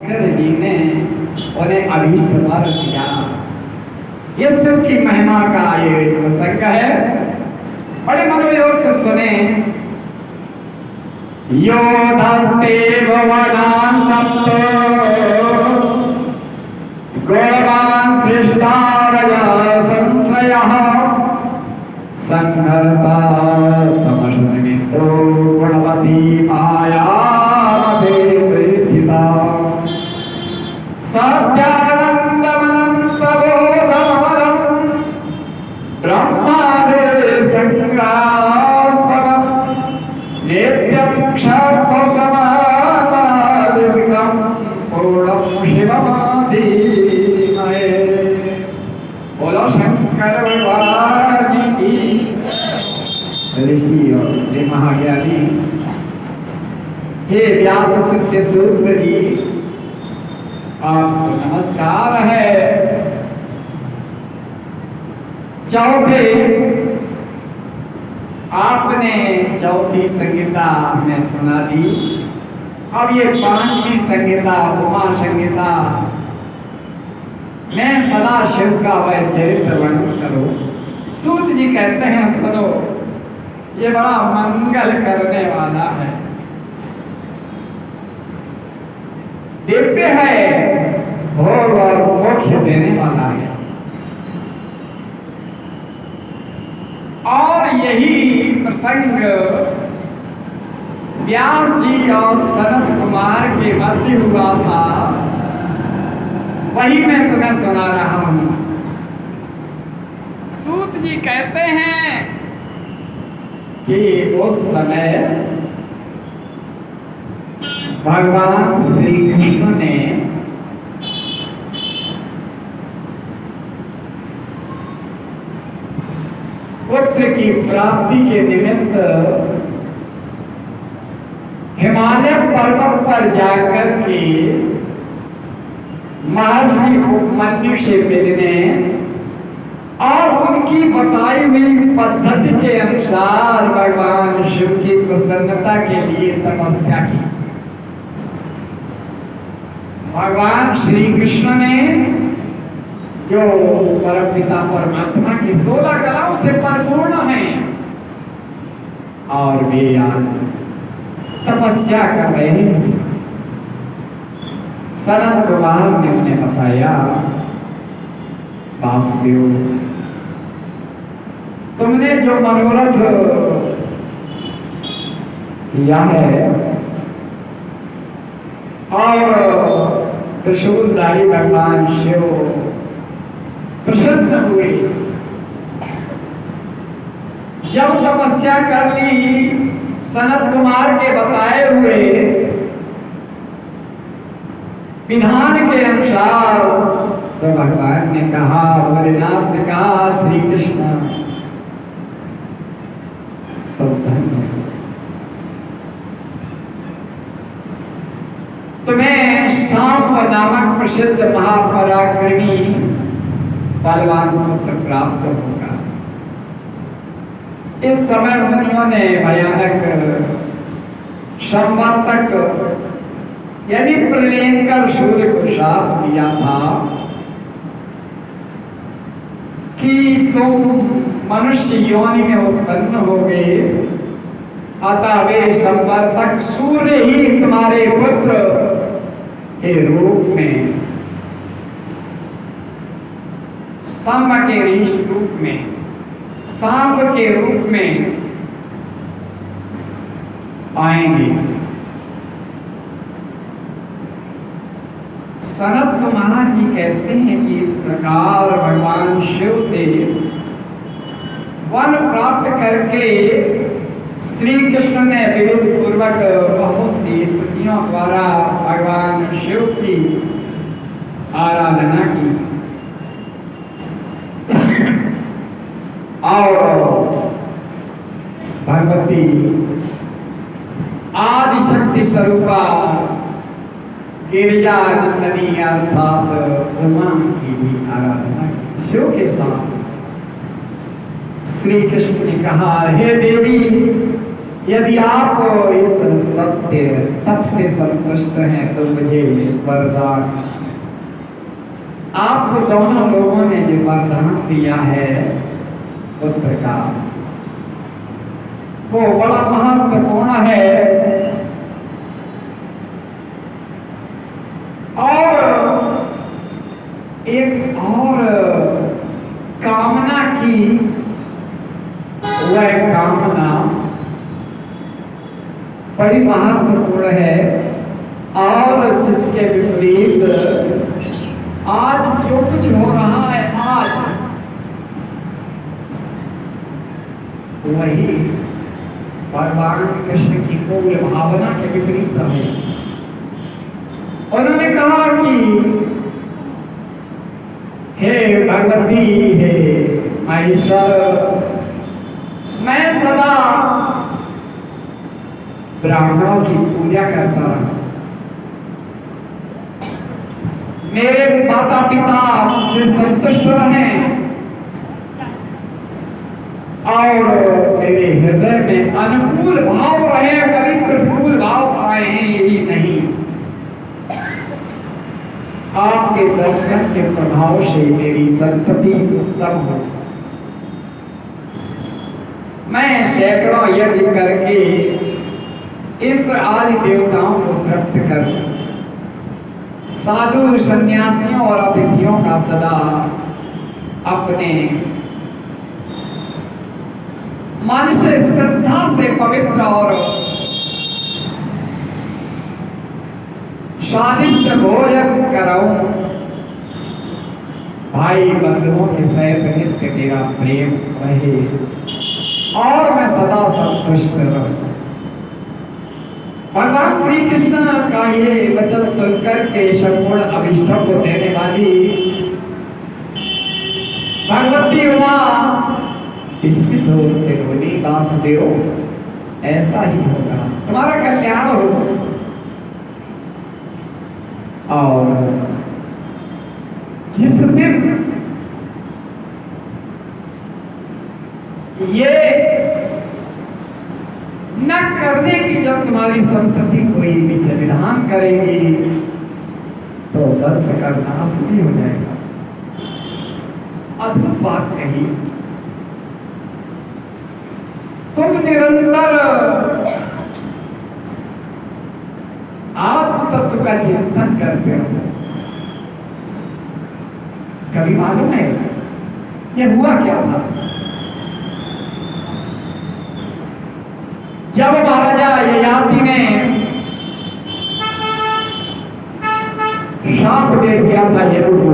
शंकर जी ने उन्हें अभीष्ट वर दिया। ये शिव की महिमा का ये प्रसंग है, बड़े मनोयोग से सुने। यो धत्ते भुवनान् सप्त गुणवान् सृष्टारज संश्रयः संहर्ता तमस्नितो गुणवती माया स्थिता सत्यानन्दमनन्तबोधमलम् ब्रह्मादे संग्रास्पदम् नित्यं क्षात्मसमादिविक्रम् पूर्णं शिवमाधीमहे। बोलो शंकर भगवान की। ऋषि और हे महाज्ञानी, हे व्यास शिष्य सूत जी, आपको नमस्कार है। चौथे आपने चौथी संगीता में सुना दी, अब ये पांचवी संगीता उमा संगीता मैं सदा शिव का वह चरित्र वर्णन करो। सूत जी कहते हैं सुनो, ये बड़ा मंगल करने वाला है, दिव्य है, भोग और मोक्ष देने वाला है। और यही प्रसंग व्यास जी और सनत कुमार के मध्य हुआ था, वही मैं तुम्हें सुना रहा हूं। सूत जी कहते हैं कि उस समय भगवान श्री कृष्ण ने पुत्र की प्राप्ति के निमित्त हिमालय पर्वत पर जाकर के महर्षि उपमन्यु से मिलने और उनकी बताई हुई पद्धति के अनुसार भगवान शिव की प्रसन्नता के लिए तपस्या की। भगवान श्री कृष्ण ने जो परमपिता परमात्मा की 16 कलाओं से परिपूर्ण हैं और वे आज तपस्या कर रहे हैं। सनत कुमार ने उन्हें बताया, वासुदेव तुमने जो मनोरथ किया है और त्रिशूलधारी भगवान शिव प्रसन्न हुए। जब तपस्या कर ली सनत कुमार के बताए हुए विधान के अनुसार, तो भगवान ने कहा, भोलेनाथ ने कहा, श्री कृष्ण तो तुम्हें शांब नामक प्रसिद्ध महापराक्रमी बलवान पुत्र प्राप्त होगा। इस समय मुनियों ने भयानक संवर्तक यानी प्रलयंकर सूर्य को शाप दिया था कि तुम मनुष्य योनि में उत्पन्न होगे, अतः वे संवर्तक सूर्य ही तुम्हारे पुत्र के रूप में, सांब के रूप में, सांब के रूप में आएंगे। सनत कुमार जी कहते हैं कि इस प्रकार भगवान शिव से वन प्राप्त करके श्री कृष्ण ने विरोध पूर्वक बहुत सी स्तुतियों द्वारा भगवान शिव की आराधना की और भगवती आदिशक्ति स्वरूपा गिरिजा नंदनी अर्थात उमा की भी आराधना की। शिव के साथ श्री कृष्ण ने कहा, हे देवी यदि आप इस सत्य तप से संतुष्ट हैं तो मुझे वरदान, आपको दोनों लोगों ने जो वरदान दिया है पुत्र का, वो बड़ा महत्वपूर्ण है। और एक और कामना की, वह कामना बड़ी महत्वपूर्ण है। और जिसके विपरीत आज जो कुछ हो रहा है, आज वही भगवान कृष्ण की मूल भावना के विपरीत है। उन्होंने कहा कि हे भगवती, हे महेश्वर, मैं सदा ब्राह्मणों की पूजा करता रहा, मेरे माता पिता से संतुष्ट रहे और मेरे हृदय में अनुकूल भाव रहे, कभी प्रतिकूल भाव आए ही नहीं। आपके दर्शन के प्रभाव से मेरी संतति उत्तम हो। मैं सैकड़ों यज्ञ करके इंद्र आदि देवताओं को तृप्त कर, साधु सन्यासियों और अतिथियों का सदा अपने मन से श्रद्धा से पवित्र और स्वादिष्ट भोजन कराऊं। भाई बंधुओं के सहित नित्य तेरा प्रेम रहे और मैं सदा संतुष्ट रहूं। भगवान श्री कृष्ण का ये वचन सुनकर के संपूर्ण अभिष्टों को देने वाली भगवती उमा स्मित हो से बोली, वासुदेव ऐसा ही होगा, तुम्हारा कल्याण हो। और जिस दिन ये न करने की जब तुम्हारी संतति कोई विधि विधान करेगी तो वंश का नाश भी हो जाएगा। अद्भुत बात कही। तुम निरंतर आत्म तत्व का चिंतन करते हो, कभी मालूम है ये हुआ क्या था? जब महाराजा ययाति ने शाप दे दिया था यदु को,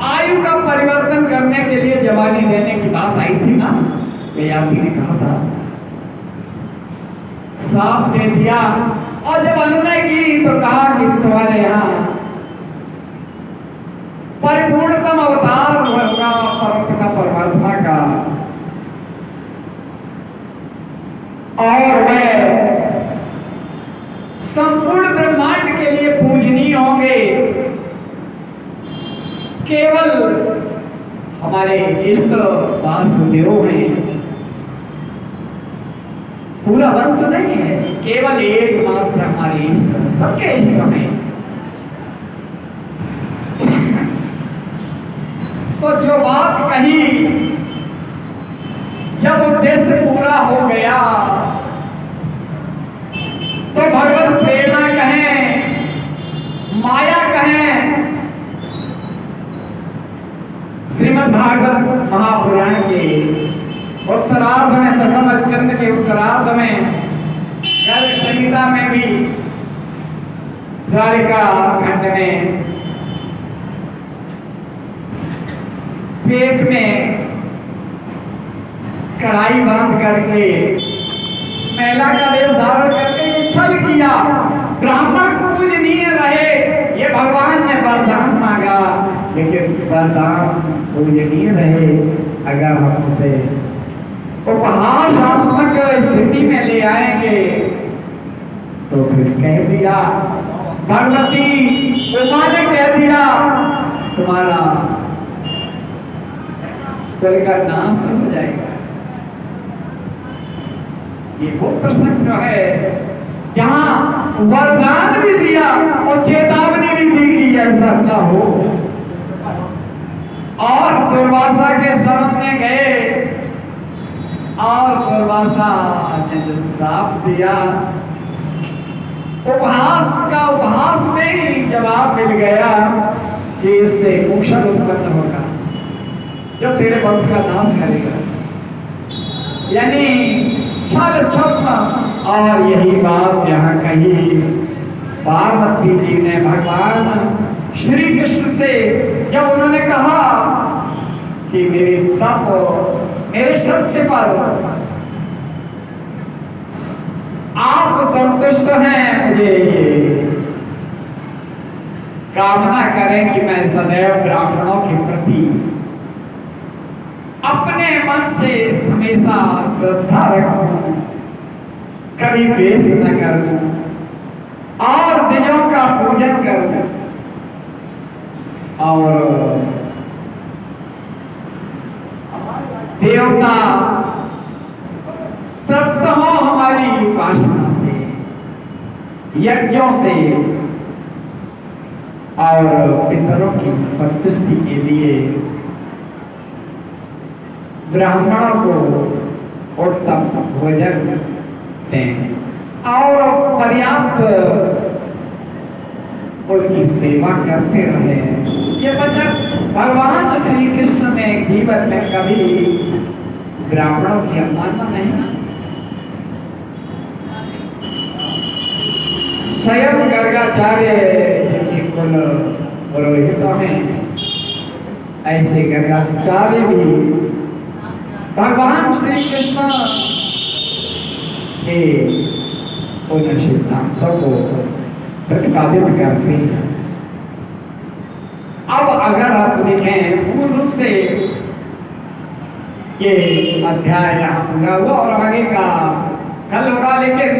आयु का परिवर्तन करने के लिए जवानी देने की बात आई थी ना, ययाति ने कहा था, शाप दे दिया। और जब अनुनय की तो कहा कि तुम्हारे यहाँ परिपूर्णतम अवतार होगा परमात्मा का, और वह संपूर्ण ब्रह्मांड के लिए पूजनीय होंगे। केवल हमारे इष्ट वासुदेव हैं, पूरा वंश नहीं है, केवल एकमात्र हमारे इष्ट, सबके इष्ट हैं। तो जो बात कही, जब उद्देश्य पूरा हो गया तो भगवत प्रेरणा कहें, माया कहें, श्रीमद् भागवत महापुराण के उत्तरार्ध में, दशम स्कंद के उत्तरार्ध में, गर्ग संहिता में भी, द्वारिका खंड में पेट में कढ़ाई बांध करके, महिला का वेश धारण करके ये छल किया, ब्राह्मण पूजनीय रहे, ये भगवान ने वरदान मांगा। लेकिन वरदान पूजनीय रहे अगर हम उसे उपहासात्मक स्थिति में ले आएंगे तो फिर कह दिया, भगवती उमा ने कह दिया, तुम्हारा कुल का नाश हो जाएगा। ये वो प्रसंग है जहां वरदान भी दिया और चेतावनी भी दी कि ऐसा न हो। और दुर्वासा के सामने गए और दुर्वासा ने जो साफ दिया, उपहास में ही जवाब मिल गया कि इससे मूषण उत्पन्न होगा जो तेरे वंश का नाश करेगा, यानी छल छप्पन। और यही बात यहाँ कही पार्वती जी ने भगवान श्री कृष्ण से, जब उन्होंने कहा कि मेरे तप, मेरे सत्य पर आप संतुष्ट हैं, मुझे ये कामना करें कि मैं सदैव ब्राह्मणों के प्रति अपने मन से हमेशा श्रद्धा रखूं, कभी द्वेष न करूं और दिनों का पूजन करूं और देवता तृप्त हो हमारी उपासना से, यज्ञों से और पितरों की संतुष्टि के लिए ब्राह्मणों को उत्तम भोजन दें और पर्याप्त उनकी सेवा करते रहे। ये वचन भगवान श्री कृष्ण ने जीवन में कभी ब्राह्मणों की अवमानना नहीं। स्वयं गर्गाचार्य जिनके कुल पुरोहितों में, ऐसे गर्गाचार्य भी भगवान श्री कृष्ण के उन सिद्धांतों को प्रतिपादित करते हैं। अब अगर आप देखें पूर्ण रूप से ये अध्याय यहाँ पूरा हुआ और आगे का कल होगा, लेकिन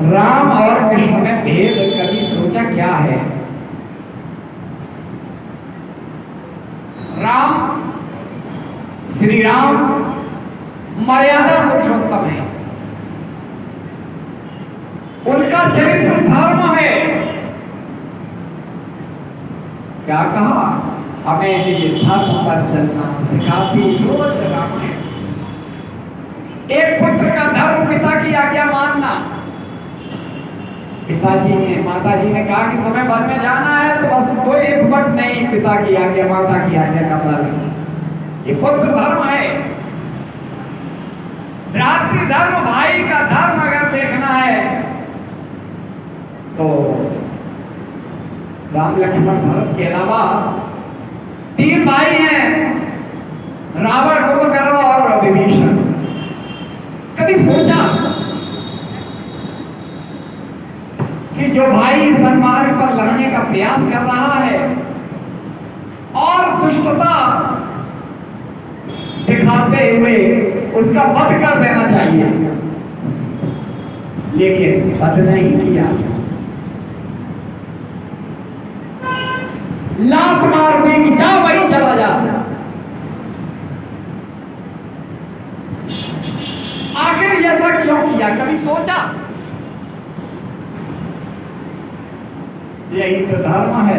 राम और कृष्ण में भेद कभी सोचा क्या है? राम, श्री राम मर्यादा पुरुषोत्तम है, उनका चरित्र धर्म है। क्या कहा? हमें ये धर्म पर चलना सिखाती रोज राम है। एक पुत्र का धर्म पिता की आज्ञा मानना। पिताजी ने, माताजी ने कहा कि तुम्हें वन में जाना है तो बस कोई फुट नहीं, पिता की आज्ञा, माता की आज्ञा का पालन। ये पुत्र धर्म है। भ्रातृ धर्म, भाई का धर्म अगर देखना है तो राम लक्ष्मण भरत के अलावा 3 भाई हैं, रावण, कुंभकर्ण और विभीषण। कभी सोचा कि जो भाई सन्मार्ग पर लड़ने का प्रयास कर रहा है और दुष्टता दिखाते हुए उसका वध कर देना चाहिए, लेकिन वध नहीं किया, लात मार दी कि जा वहीं चला जा। आखिर ऐसा क्यों किया? कभी सोचा? यही तो धर्म है।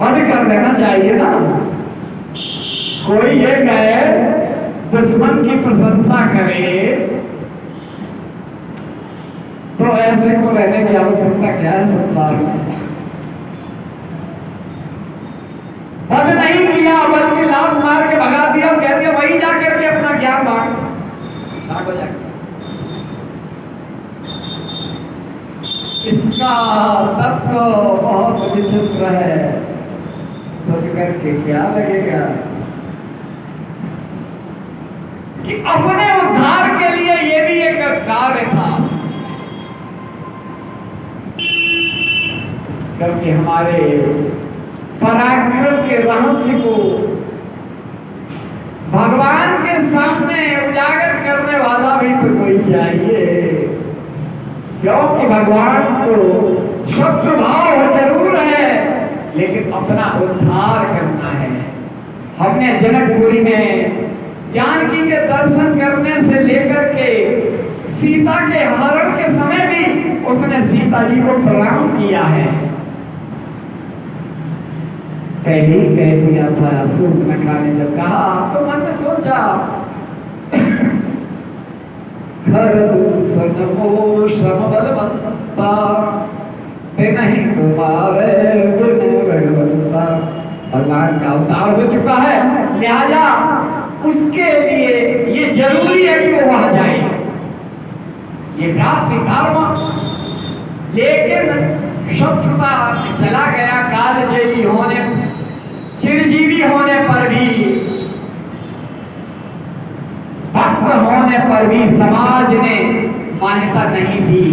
वध कर देना चाहिए ना। कोई ये कहे दुश्मन की प्रशंसा करे तो ऐसे को रहने की आवश्यकता क्या है संसार में? वध नहीं किया बल्कि लात मार के भगा दिया, कह दिया वहीं जाकर के अपना ज्ञान बांट हो जाए। इसका तत्व बहुत विचित्र है, सोच करके क्या लगेगा कि अपने उद्धार के लिए ये भी एक कार्य था, क्योंकि हमारे पराक्रम के रहस्य को भगवान के सामने उजागर करने वाला भी तो कोई चाहिए, क्योंकि भगवान को शत्रु भाव जरूर है लेकिन अपना उद्धार करना है, हमने जनकपुरी में जानकी के दर्शन करने से लेकर के सीता के हरण के समय भी उसने सीता जी को प्रणाम किया है। पहले कह दिया था सूर्पनखा ने जब कहा तो मन में सोचा घर दूषण हो श्रम बलवंता नहीं तुम्हारे भगवंता। भगवान का अवतार हो चुका है, लिहाजा उसके लिए ये जरूरी है कि वो वहां जाए। ये प्राप्ति धर्म, लेकिन शत्रुता चला गया काल जेवी होने, चिरजीवी होने पर भी, भक्त होने पर भी समाज ने मान्यता नहीं दी।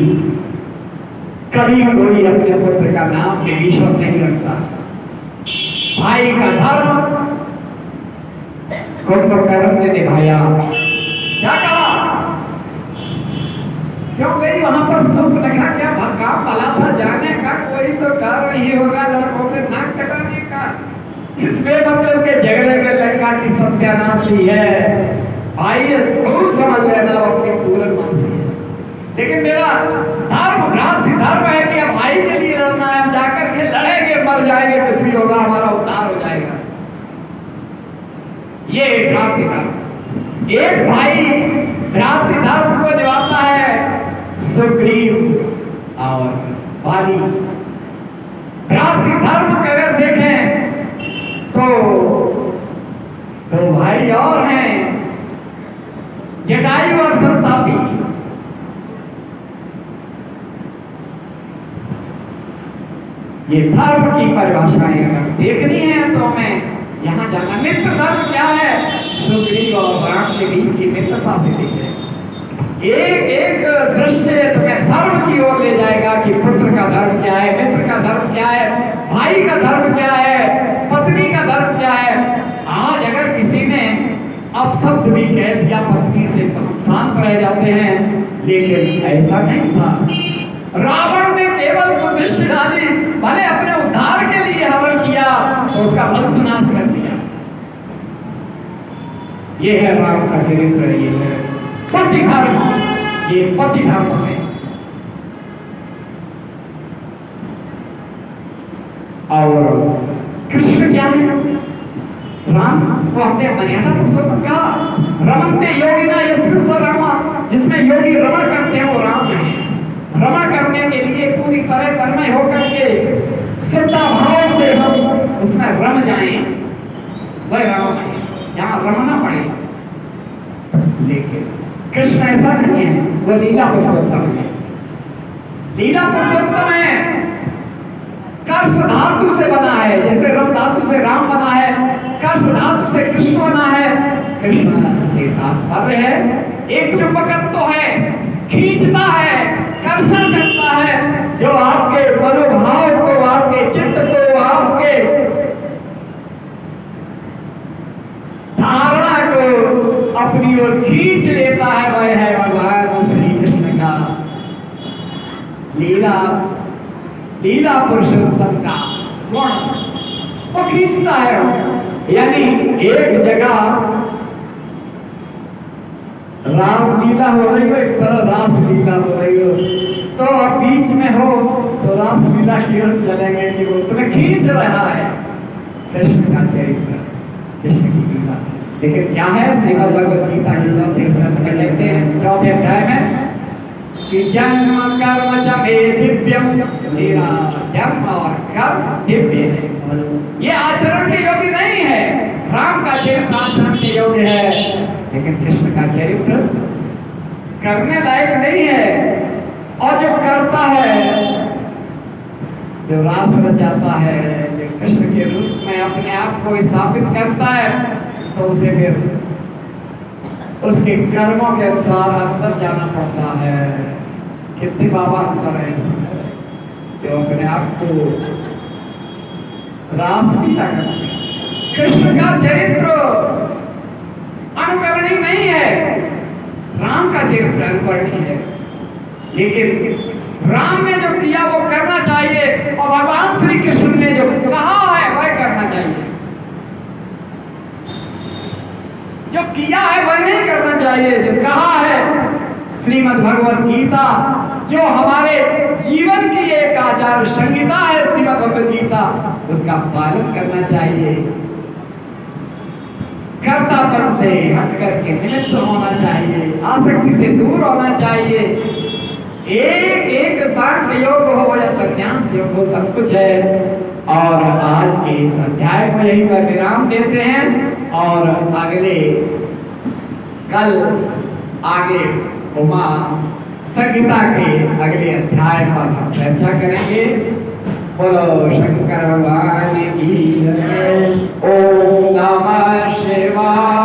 कभी कोई अपने पुत्र का नाम विभीषण नहीं रखता। भाई का धर्म कुंभकर्ण ने निभाया। क्या कहा? क्यों गई वहां पर? सूर्पनखा क्या भक्का भला था जाने का, कोई तो कारण ही होगा लड़कों से नाक कटाने का। इसमें मतलब के झगड़े में लंका की सत्यानाशी है। भाई इसको समझ लेना अपनी पूर्ण मासी है। लेकिन मेरा धर्म भ्रातृ धर्म है कि अब भाई के लिए लड़ना है, जाकर के लड़ेंगे, मर जाएंगे, कुछ भी होगा, हमारा उद्धार हो जाएगा। ये भ्रातृ धर्म। एक भाई भ्रातृ धर्म को निभाता है सुग्रीव और बाली। भ्रातृ धर्म को अगर देखें तो दो भाई और हैं, जटायु और संतापी। ये धर्म की परिभाषाएं अगर देखनी है तो हमें यहाँ जाना। मित्र धर्म क्या है? सुग्रीव और राम के बीच की मित्रता से देखें। एक एक दृश्य तुम्हें धर्म की ओर ले जाएगा कि पुत्र का धर्म क्या है, मित्र का धर्म क्या है, भाई का धर्म क्या है, पत्नी का धर्म क्या है। आज अगर किसी ने अपशब्द भी कह दिया पत्नी से तो हम शांत रह जाते हैं, लेकिन ऐसा नहीं था। रावण ने केवल को दृष्टि डाली, भले अपने उद्धार के लिए हवन किया तो उसका वंशनाश कर दिया। ये है राम का चरित्र, ये है पति धर्म, ये पति धर्म है। और कृष्ण क्या है? राम को हमने मर्यादा पुरुषोत्तम कहा। रमन्ते योगिना यस्मिन् स राम, जिसमें योगी रमण करते हैं वो राम है। रमण करने के लिए पूरी तरह तन्मय होकर के श्रद्धा भाव से हम उसमें रम जाएं, वह राम है, जहाँ रमना पड़े। लेकिन कृष्ण ऐसा नहीं है, वो लीला पुरुषोत्तम है। लीला पुरुषोत्तम है, कर्ष धातु से बना है, जैसे रम धातु से राम बना है, कर्ष धातु से कृष्ण बना है। कृष्ण से तात्पर्य है एक चुंबकत्व है, खींचता है, कर्षण करता है, जो आपके मनोभाव को, आपके चित्त को, आपके धारणा को अपनी ओर खींच लेता है। वह है भगवान श्री कृष्ण का लीला, लीला पुरुषोत्तम का गुण वो खींचता है। यानी एक जगह राम लीला हो रही हो, एक तरह रास लीला हो रही हो, तो आप बीच में हो तो रास लीला की ओर चलेंगे कि वो तुम्हें खींच रहा है। कृष्ण का चरित्र, कृष्ण की लीला। लेकिन क्या है? श्रीमद् भगवद गीता के चौथे स्कंध में कहते हैं, चौथे अध्याय में कि जन्म कर्म च मे दिव्यम, मेरा जन्म और कर्म दिव्य है। ये आचरण के योग्य नहीं है। राम का चरित्र आचरण के योग्य है, लेकिन कृष्ण का चरित्र करने लायक नहीं है। और जो करता है, जो रास रचाता है, जो कृष्ण के रूप में अपने आप को स्थापित करता है, तो उसे फिर उसके कर्मों के अनुसार अंदर जाना पड़ता है। कितने बाबा अंतर है जो अपने आप को रास पीता करते हैं। कृष्ण का चरित्र अनुकरणीय नहीं है, राम का चरित्र अनुकरणीय है। लेकिन राम ने जो किया वो करना चाहिए, और भगवान श्री कृष्ण ने जो कहा है वह करना चाहिए। जो किया है वह नहीं करना चाहिए। जो कहा है श्रीमद् भगवत गीता, जो हमारे जीवन की एक आचार संहिता है श्रीमद् भगवत गीता, उसका पालन करना चाहिए। कर्तापन से हट करके निमित्त होना चाहिए, आसक्ति से दूर होना चाहिए। एक एक सांख्य योग हो या संन्यास योग हो, सब कुछ है। और आज के इस अध्याय को यहीं पर विराम देते हैं और अगले कल आगे उमा संहिता के अगले अध्याय पर हम चर्चा करेंगे। बोलो शंकर भगवान की जय। ओम नमः शिवाय।